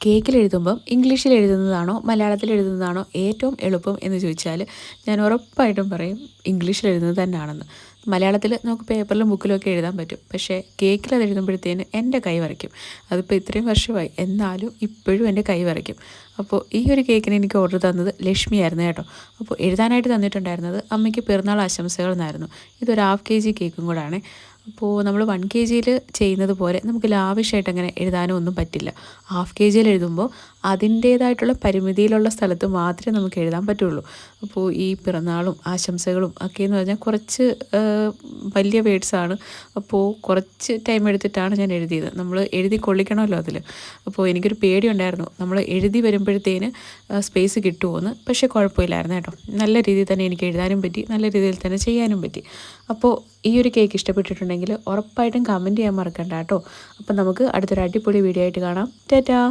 കേക്കിൽ എഴുതുമ്പം ഇംഗ്ലീഷിൽ എഴുതുന്നതാണോ മലയാളത്തിൽ എഴുതുന്നതാണോ ഏറ്റവും എളുപ്പം എന്ന് ചോദിച്ചാൽ ഞാൻ ഉറപ്പായിട്ടും പറയും ഇംഗ്ലീഷിൽ എഴുതുന്നത് തന്നെയാണെന്ന്. മലയാളത്തിൽ നമുക്ക് പേപ്പറിലും ബുക്കിലും എഴുതാൻ പറ്റും. പക്ഷേ കേക്കിൽ അത് എഴുതുമ്പോഴത്തേന് എൻ്റെ കൈ വിറയ്ക്കും. അതിപ്പോൾ ഇത്രയും വർഷമായി എന്നാലും ഇപ്പോഴും എൻ്റെ കൈ വിറയ്ക്കും. അപ്പോൾ ഈ ഒരു കേക്കിന് എനിക്ക് ഓർഡർ തന്നത് ലക്ഷ്മിയായിരുന്നു കേട്ടോ. അപ്പോൾ എഴുതാനായിട്ട് തന്നിട്ടുണ്ടായിരുന്നത് അമ്മയ്ക്ക് പിറന്നാൾ ആശംസകൾ എന്നായിരുന്നു. ഇതൊരു 1/2 kg കേക്കും കൂടാണ്. അപ്പോൾ നമ്മൾ 1 kgയിൽ ചെയ്യുന്നത് പോലെ നമുക്ക് ലാവിഷായിട്ട് അങ്ങനെ എഴുതാനോ ഒന്നും പറ്റില്ല. 1/2 kgയിൽ എഴുതുമ്പോൾ അതിൻ്റേതായിട്ടുള്ള പരിമിതിയിലുള്ള സ്ഥലത്ത് മാത്രമേ നമുക്ക് എഴുതാൻ പറ്റുള്ളൂ. അപ്പോൾ ഈ പിറന്നാളും ആശംസകളും ഒക്കെ എന്ന് പറഞ്ഞാൽ കുറച്ച് വലിയ വേർഡ്സാണ്. അപ്പോൾ കുറച്ച് ടൈം എടുത്തിട്ടാണ് ഞാൻ എഴുതിയത്. നമ്മൾ എഴുതി കൊള്ളിക്കണമല്ലോ അതിൽ. അപ്പോൾ എനിക്കൊരു പേടിയുണ്ടായിരുന്നു നമ്മൾ എഴുതി വരുമ്പോഴത്തേന് സ്പേസ് കിട്ടുമോയെന്ന്. പക്ഷേ കുഴപ്പമില്ലായിരുന്നു കേട്ടോ. നല്ല രീതിയിൽ തന്നെ എനിക്ക് എഴുതാനും പറ്റി, നല്ല രീതിയിൽ തന്നെ ചെയ്യാനും പറ്റി. അപ്പോൾ ഈ ഒരു കേക്ക് ഇഷ്ടപ്പെട്ടിട്ടുണ്ടെങ്കിൽ ഉറപ്പായിട്ടും കമൻറ്റ് ചെയ്യാൻ മറക്കണ്ട കേട്ടോ. അപ്പോൾ നമുക്ക് അടുത്തൊരു അടിപൊളി വീഡിയോ ആയിട്ട് കാണാം. ടാറ്റാ.